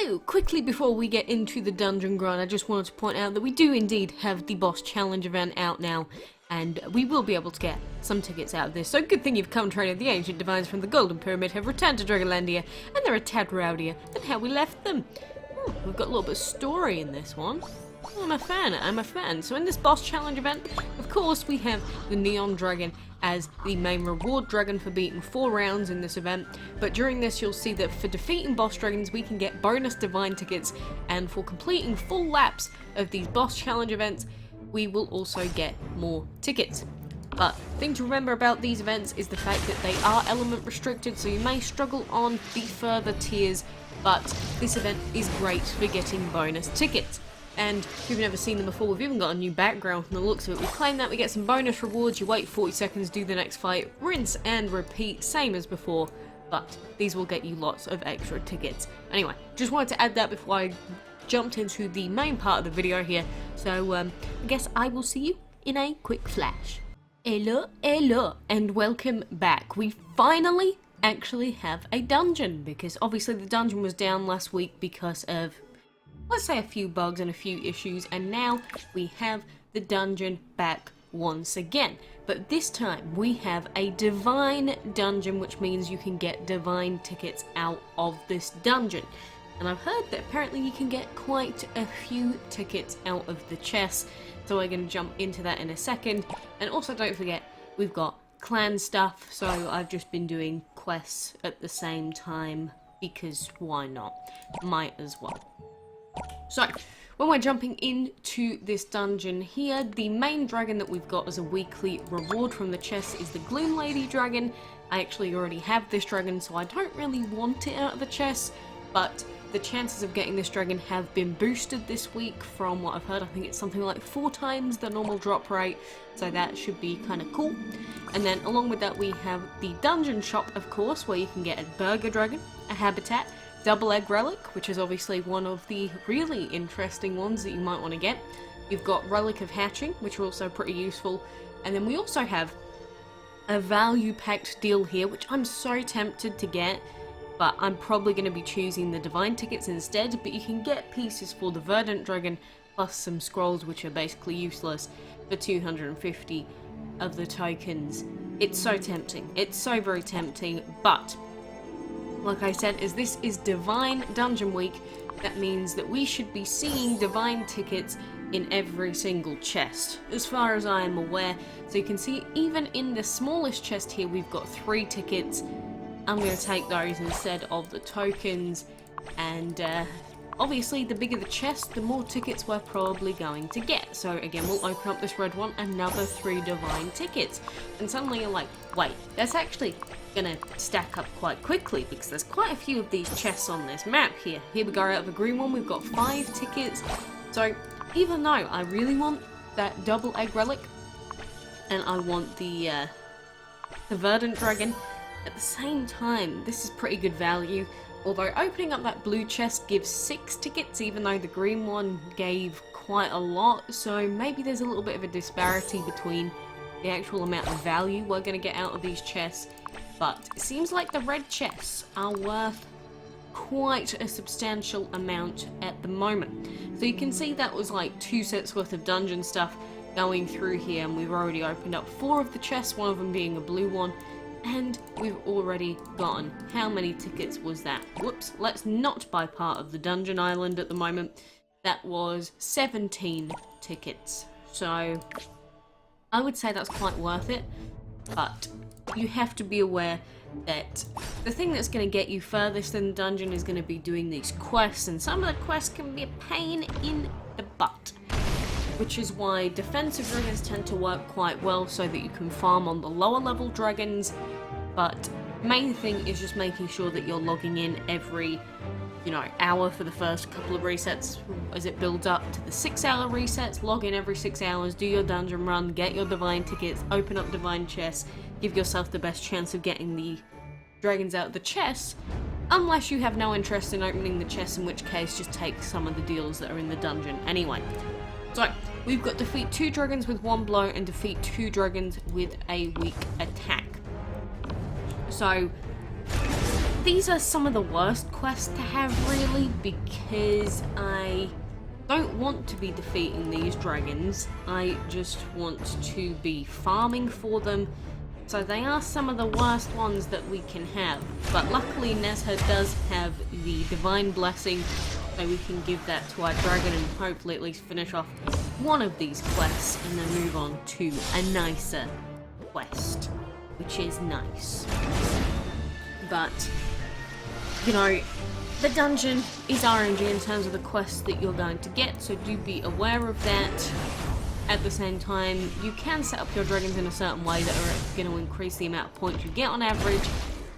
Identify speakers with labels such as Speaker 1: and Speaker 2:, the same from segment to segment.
Speaker 1: So, quickly before we get into the dungeon grind, I just wanted to point out that we do indeed have the boss challenge event out now, and we will be able to get some tickets out of this. So good thing you've come, trainer. The ancient divines from the Golden Pyramid have returned to Dragonlandia, and they're a tad rowdier than how we left them. We've got a little bit of story in this one. I'm a fan. So in this boss challenge event, of course, we have the Neon Dragon as the main reward dragon for beating 4 rounds in this event. But during this, you'll see that for defeating boss dragons, we can get bonus divine tickets, and for completing full laps of these boss challenge events, we will also get more tickets. But the thing to remember about these events is the fact that they are element restricted, so you may struggle on the further tiers, but this event is great for getting bonus tickets. And if you've never seen them before, we've even got a new background from the looks of it. We claim that, we get some bonus rewards, you wait 40 seconds, do the next fight, rinse and repeat, same as before, but these will get you lots of extra tickets. Anyway, just wanted to add that before I jumped into the main part of the video here, so I guess I will see you in a quick flash. Hello, and welcome back. We finally actually have a dungeon, because obviously the dungeon was down last week because of, let's say, a few bugs and a few issues, and now we have the dungeon back once again. But this time we have a divine dungeon, which means you can get divine tickets out of this dungeon. And I've heard that apparently you can get quite a few tickets out of the chest, so we're going to jump into that in a second. And also don't forget, we've got clan stuff, so I've just been doing quests at the same time, because why not? Might as well. So, when we're jumping into this dungeon here, the main dragon that we've got as a weekly reward from the chest is the Gloom Lady dragon. I actually already have this dragon, so I don't really want it out of the chest, but the chances of getting this dragon have been boosted this week from what I've heard. I think it's something like 4 times the normal drop rate, so that should be kind of cool. And then along with that we have the dungeon shop, of course, where you can get a burger dragon, a habitat, double egg relic, which is obviously one of the really interesting ones that you might want to get. You've got relic of hatching, which are also pretty useful. And then we also have a value packed deal here, which I'm so tempted to get, but I'm probably going to be choosing the divine tickets instead. But you can get pieces for the verdant dragon plus some scrolls, which are basically useless, for 250 of the tokens. It's so tempting. It's so very tempting, but like I said, as this is Divine Dungeon Week, that means that we should be seeing divine tickets in every single chest, as far as I am aware. So you can see, even in the smallest chest here, we've got 3 tickets. I'm going to take those instead of the tokens, and obviously the bigger the chest, the more tickets we're probably going to get. So again, we'll open up this red one, another 3 divine tickets, and suddenly you're like, wait, that's actually gonna stack up quite quickly, because there's quite a few of these chests on this map here. Here we go, out of the green one, we've got 5 tickets. So even though I really want that double egg relic, and I want the verdant dragon, at the same time, this is pretty good value. Although opening up that blue chest gives 6 tickets, even though the green one gave quite a lot, so maybe there's a little bit of a disparity between the actual amount of value we're going to get out of these chests. But it seems like the red chests are worth quite a substantial amount at the moment. So you can see that was like 2 sets worth of dungeon stuff going through here, and we've already opened up 4 of the chests, one of them being a blue one, and we've already gotten, how many tickets was that? Whoops, let's not buy part of the dungeon island at the moment. That was 17 tickets. So I would say that's quite worth it, but you have to be aware that the thing that's going to get you furthest in the dungeon is going to be doing these quests, and some of the quests can be a pain in the butt. Which is why defensive dragons tend to work quite well, so that you can farm on the lower level dragons, but main thing is just making sure that you're logging in every, hour for the first couple of resets. As it builds up to the 6-hour resets, log in every 6 hours, do your dungeon run, get your divine tickets, open up divine chests, give yourself the best chance of getting the dragons out of the chests, unless you have no interest in opening the chests, in which case just take some of the deals that are in the dungeon anyway. So, we've got defeat 2 dragons with 1 blow and defeat 2 dragons with a weak attack. So, these are some of the worst quests to have, really, because I don't want to be defeating these dragons. I just want to be farming for them. So they are some of the worst ones that we can have. But luckily Nezha does have the Divine Blessing, so we can give that to our dragon and hopefully at least finish off one of these quests and then move on to a nicer quest, which is nice. But, you know, the dungeon is RNG in terms of the quests that you're going to get, so do be aware of that. At the same time, you can set up your dragons in a certain way that are going to increase the amount of points you get on average,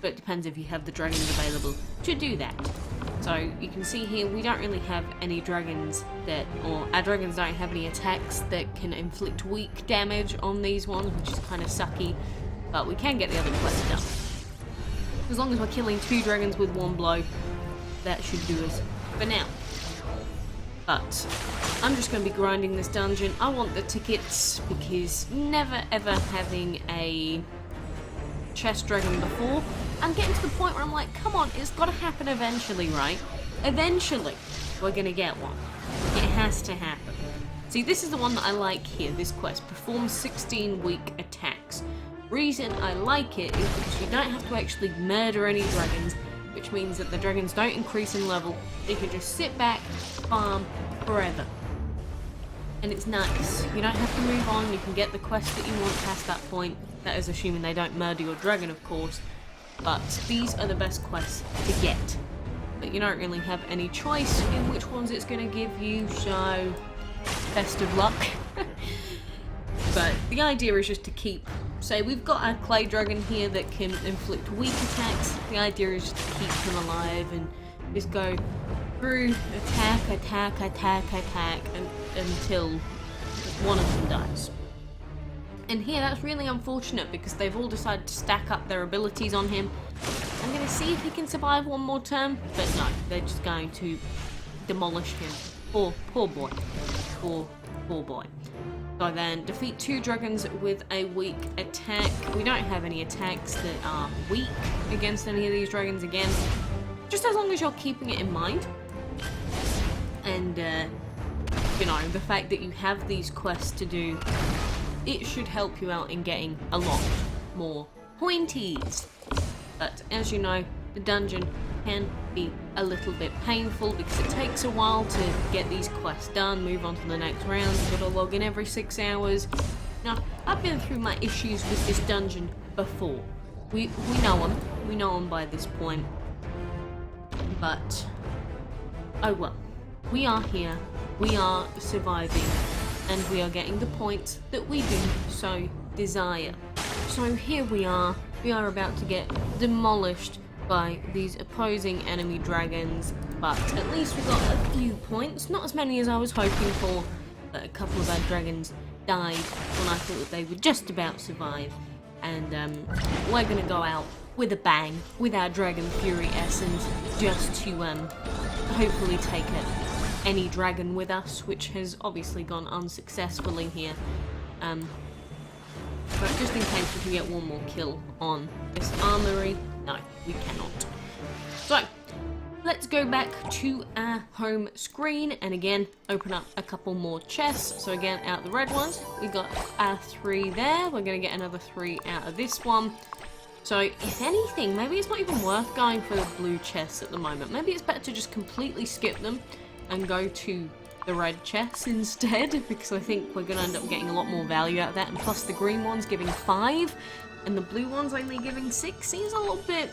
Speaker 1: but it depends if you have the dragons available to do that. So you can see here we don't really have any dragons that, or our dragons don't have any attacks that can inflict weak damage on these ones, which is kind of sucky, but we can get the other quest done. As long as we're killing 2 dragons with 1 blow, that should do us for now. But I'm just going to be grinding this dungeon. I want the tickets because never ever having a chest dragon before, I'm getting to the point where I'm like, come on, it's got to happen eventually, right? Eventually, we're going to get one. It has to happen. See, this is the one that I like here, this quest. Perform 16 weak attacks. Reason I like it is because you don't have to actually murder any dragons, which means that the dragons don't increase in level. You can just sit back, farm forever. And it's nice. You don't have to move on, you can get the quest that you want past that point. That is assuming they don't murder your dragon, of course. But these are the best quests to get. But you don't really have any choice in which ones it's going to give you, so best of luck. But the idea is just to keep, say we've got our clay dragon here that can inflict weak attacks. The idea is just to keep him alive and just go through attack until one of them dies. And here that's really unfortunate because they've all decided to stack up their abilities on him. I'm going to see if he can survive one more turn, but no, they're just going to demolish him. Poor boy. Poor boy. So then, defeat 2 dragons with a weak attack. We don't have any attacks that are weak against any of these dragons again. Just as long as you're keeping it in mind. And, you know, the fact that you have these quests to do, it should help you out in getting a lot more pointies. But, as you know, the dungeon can be a little bit painful because it takes a while to get these quests done, move on to the next round. You've got to log in every 6 hours. Now, I've been through my issues with this dungeon before. We know them by this point. But, oh well. We are here, we are surviving, and we are getting the points that we do so desire. So here we are about to get demolished by these opposing enemy dragons, but at least we got a few points, not as many as I was hoping for, but a couple of our dragons died when I thought that they would just about survive, and we're going to go out with a bang with our Dragon Fury Essence just to hopefully take any dragon with us, which has obviously gone unsuccessfully here. But just in case we can get one more kill on this armory, no, we cannot. So, let's go back to our home screen and again open up a couple more chests. So again, out the red ones, we got our 3 there. We're going to get another 3 out of this one. So if anything, maybe it's not even worth going for the blue chests at the moment. Maybe it's better to just completely skip them and go to the red chests instead, because I think we're going to end up getting a lot more value out of that. And plus the green one's giving 5 and the blue one's only giving 6. Seems a little bit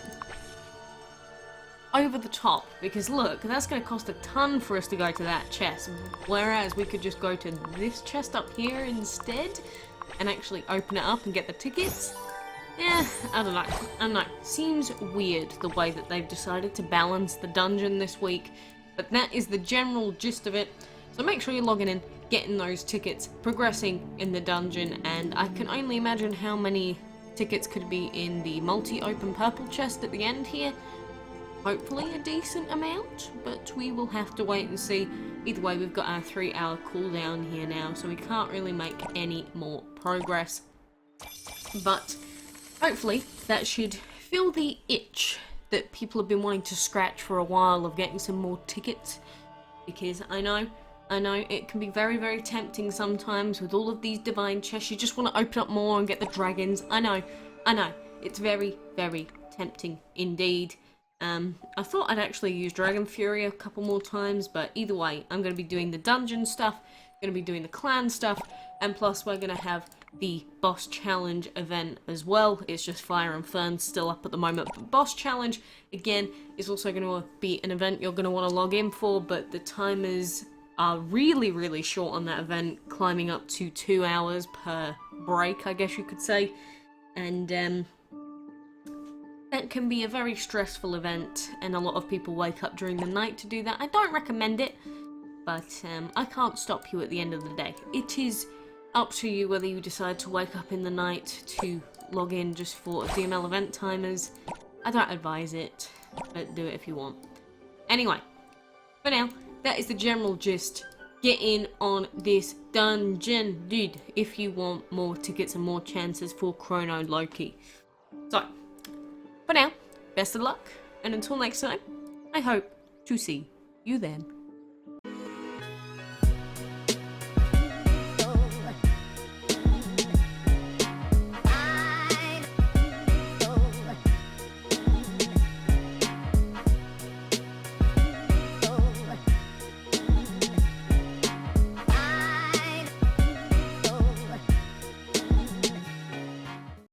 Speaker 1: over the top, because look, that's going to cost a ton for us to go to that chest, whereas we could just go to this chest up here instead and actually open it up and get the tickets. Yeah, I don't know. Seems weird the way that they've decided to balance the dungeon this week, but that is the general gist of it. So make sure you're logging in, getting those tickets, progressing in the dungeon, and I can only imagine how many tickets could be in the multi-open purple chest at the end here. Hopefully a decent amount, but we will have to wait and see. Either way, we've got our 3-hour cooldown here now, so we can't really make any more progress. But hopefully that should fill the itch that people have been wanting to scratch for a while of getting some more tickets, because I know it can be very, very tempting sometimes with all of these divine chests. You just want to open up more and get the dragons. I know, it's very, very tempting indeed. I thought I'd actually use Dragon Fury a couple more times, but either way, I'm going to be doing the dungeon stuff, going to be doing the clan stuff, and plus we're going to have the boss challenge event as well. It's just Fire and Fern still up at the moment. But boss challenge, again, is also going to be an event you're going to want to log in for, but the timers are really, really short on that event, climbing up to 2 hours per break, I guess you could say. And that can be a very stressful event, and a lot of people wake up during the night to do that. I don't recommend it, but I can't stop you at the end of the day. It is up to you whether you decide to wake up in the night to log in just for DML event timers. I don't advise it, but do it if you want. Anyway, for now, that is the general gist. Get in on this dungeon, dude, if you want more tickets and more chances for Chrono Loki. So, for now, best of luck, and until next time, I hope to see you then.